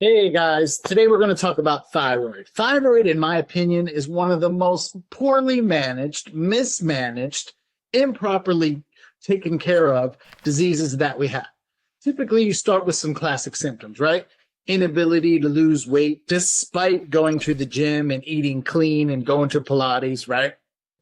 Hey guys, today we're going to talk about thyroid. Thyroid, in my opinion, is one of the most poorly managed, mismanaged, improperly taken care of diseases that we have. Typically, you start with some classic symptoms, right? Inability to lose weight despite going to the gym and eating clean and going to Pilates, right?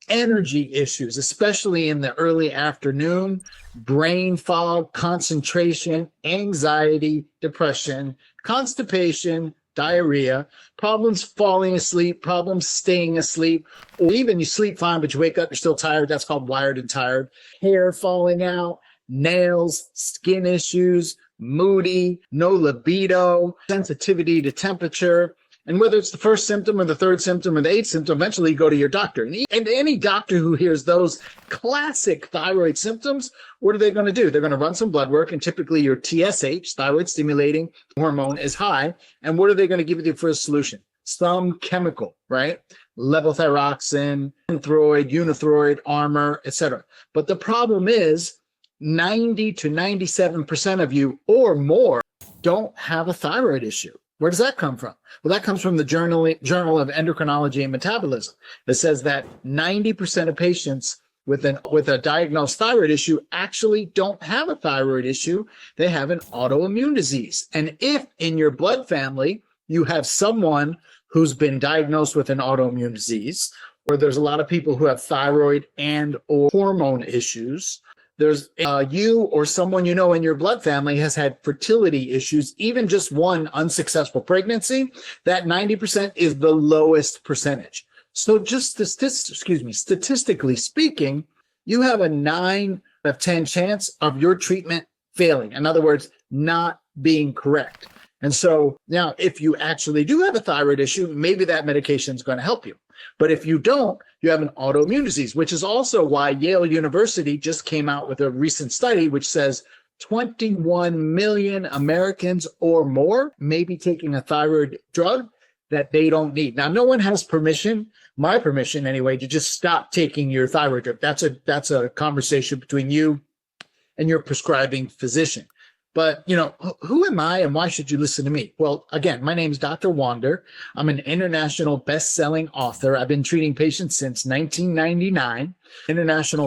Energy issues, especially in the early afternoon, brain fog, concentration, anxiety, depression, constipation, diarrhea, problems falling asleep, problems staying asleep, or even you sleep fine, but you wake up, you're still tired. That's called wired and tired. Hair falling out, nails, skin issues, moody, no libido, sensitivity to temperature. And whether it's the first symptom or the third symptom or the eighth symptom, eventually you go to your doctor. And any doctor who hears those classic thyroid symptoms, what are they going to do? They're going to run some blood work, and typically your TSH, thyroid stimulating hormone, is high. And what are they going to give you for a solution? Some chemical, right? Levothyroxine, Thyroid, Unithroid, Armor, etc. But the problem is 90 to 97% of you or more don't have a thyroid issue. Where does that come from? Well, that comes from the Journal of Endocrinology and Metabolism. It says that 90% of patients with a diagnosed thyroid issue actually don't have a thyroid issue. They have an autoimmune disease. And if in your blood family you have someone who's been diagnosed with an autoimmune disease, or there's a lot of people who have thyroid and or hormone issues, there's you or someone you know in your blood family has had fertility issues, even just one unsuccessful pregnancy, that 90% is the lowest percentage. So just statistically speaking, you have a 9 out of 10 chance of your treatment failing. In other words, not being correct. And so now if you actually do have a thyroid issue, maybe that medication is going to help you. But if you don't, you have an autoimmune disease, which is also why Yale University just came out with a recent study which says 21 million Americans or more may be taking a thyroid drug that they don't need. Now, no one has permission, my permission anyway, to just stop taking your thyroid drug. That's a conversation between you and your prescribing physician. But, who am I and why should you listen to me? Well, again, my name is Dr. Wander. I'm an international best-selling author. I've been treating patients since 1999. International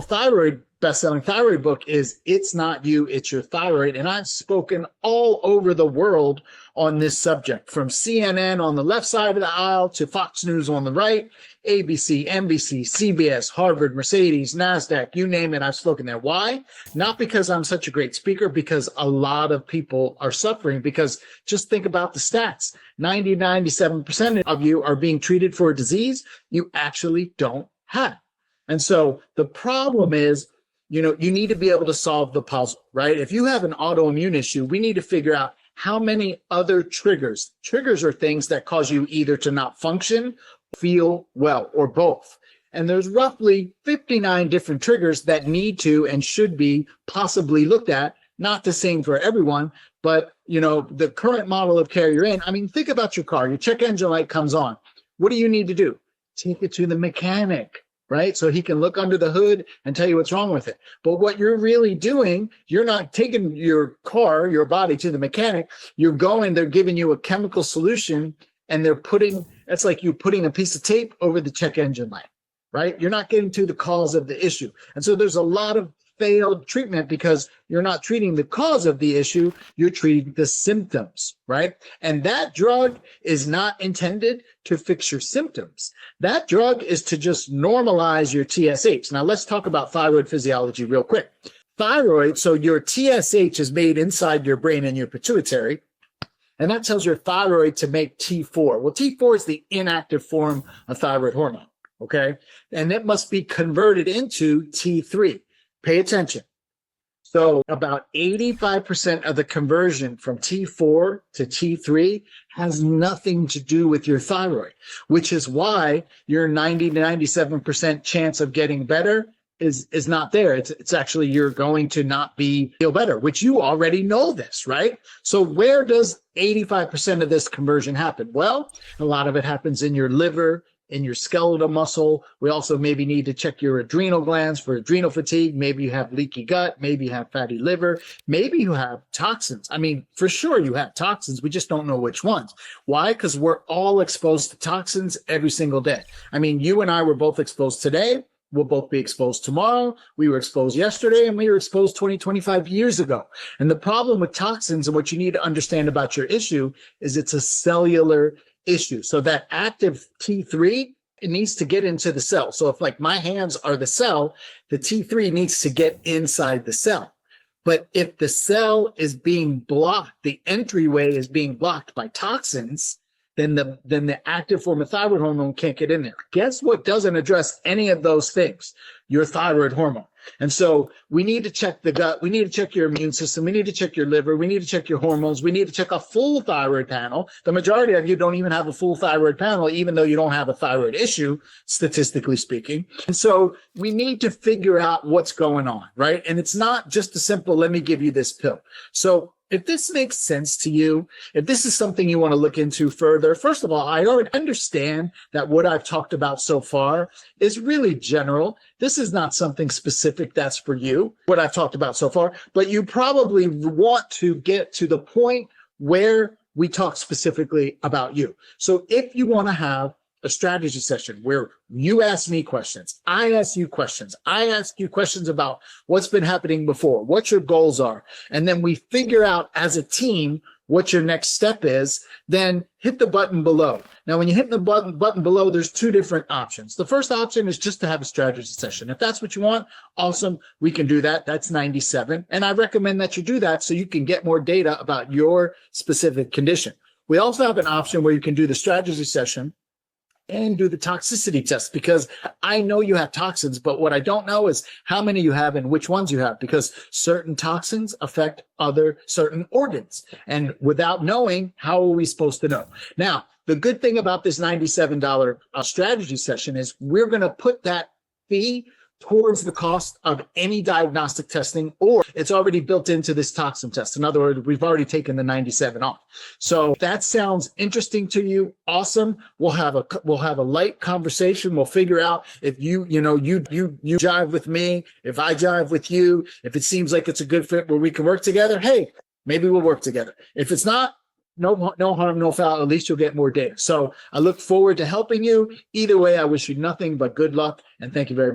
best-selling thyroid book is It's Not You, It's Your Thyroid. And I've spoken all over the world on this subject, from CNN on the left side of the aisle to Fox News on the right, ABC, NBC, CBS, Harvard, Mercedes, NASDAQ, you name it, I've spoken there. Why? Not because I'm such a great speaker, because a lot of people are suffering. Because just think about the stats. 90, 97% of you are being treated for a disease you actually don't have. And so the problem is, you need to be able to solve the puzzle, right? If you have an autoimmune issue, we need to figure out how many other triggers are things that cause you either to not function, feel well, or both. And there's roughly 59 different triggers that need to and should be possibly looked at. Not the same for everyone, but the current model of care you're in. I mean, think about your car. Your check engine light comes on. What do you need to do? Take it to the mechanic, right? So he can look under the hood and tell you what's wrong with it. But what you're really doing, you're not taking your car, your body to the mechanic. They're giving you a chemical solution, and it's like you putting a piece of tape over the check engine light, right? You're not getting to the cause of the issue. And so there's a lot of failed treatment because you're not treating the cause of the issue, you're treating the symptoms, right? And that drug is not intended to fix your symptoms. That drug is to just normalize your TSH. Now let's talk about thyroid physiology real quick. Thyroid, so your TSH is made inside your brain and your pituitary, and that tells your thyroid to make T4. Well, T4 is the inactive form of thyroid hormone, okay? And it must be converted into T3. Pay attention. So about 85% of the conversion from T4 to T3 has nothing to do with your thyroid, which is why your 90 to 97% chance of getting better is not there. It's actually you're going to not feel better, which you already know this, right? So where does 85% of this conversion happen? Well, a lot of it happens in your liver, in your skeletal muscle. We also maybe need to check your adrenal glands for adrenal fatigue. Maybe you have leaky gut. Maybe you have fatty liver. Maybe you have toxins. I mean, for sure you have toxins. We just don't know which ones. Why? Because we're all exposed to toxins every single day. I mean, you and I were both exposed today. We'll both be exposed tomorrow. We were exposed yesterday, and we were exposed 20, 25 years ago. And the problem with toxins, and what you need to understand about your issue, is it's a cellular issue. So that active T3, it needs to get into the cell. So if like my hands are the cell, the T3 needs to get inside the cell. But if the cell is being blocked, the entryway is being blocked by toxins, then the active form of thyroid hormone can't get in there. Guess what doesn't address any of those things? Your thyroid hormone. And so we need to check the gut. We need to check your immune system. We need to check your liver. We need to check your hormones. We need to check a full thyroid panel. The majority of you don't even have a full thyroid panel, even though you don't have a thyroid issue, statistically speaking. And so we need to figure out what's going on, right? And it's not just a simple, let me give you this pill. So if this makes sense to you, if this is something you want to look into further, first of all, I already understand that what I've talked about so far is really general. This is not something specific that's for you, what I've talked about so far, but you probably want to get to the point where we talk specifically about you. So if you want to have a strategy session where you ask me questions, I ask you questions, I ask you questions about what's been happening before, what your goals are, and then we figure out as a team what your next step is, then hit the button below. Now, when you hit the button below, there's two different options. The first option is just to have a strategy session. If that's what you want, awesome, we can do that. That's $97. And I recommend that you do that so you can get more data about your specific condition. We also have an option where you can do the strategy session and do the toxicity test, because I know you have toxins, but what I don't know is how many you have and which ones you have, because certain toxins affect certain organs. And without knowing, how are we supposed to know? Now, the good thing about this $97 strategy session is we're going to put that fee towards the cost of any diagnostic testing, or it's already built into this toxin test. In other words, we've already taken the 97 off. So if that sounds interesting to you, awesome. We'll have a light conversation. We'll figure out if you jive with me, if I jive with you, if it seems like it's a good fit where we can work together. Hey, maybe we'll work together. If it's not, no harm, no foul. At least you'll get more data. So I look forward to helping you. Either way, I wish you nothing but good luck, and thank you very much.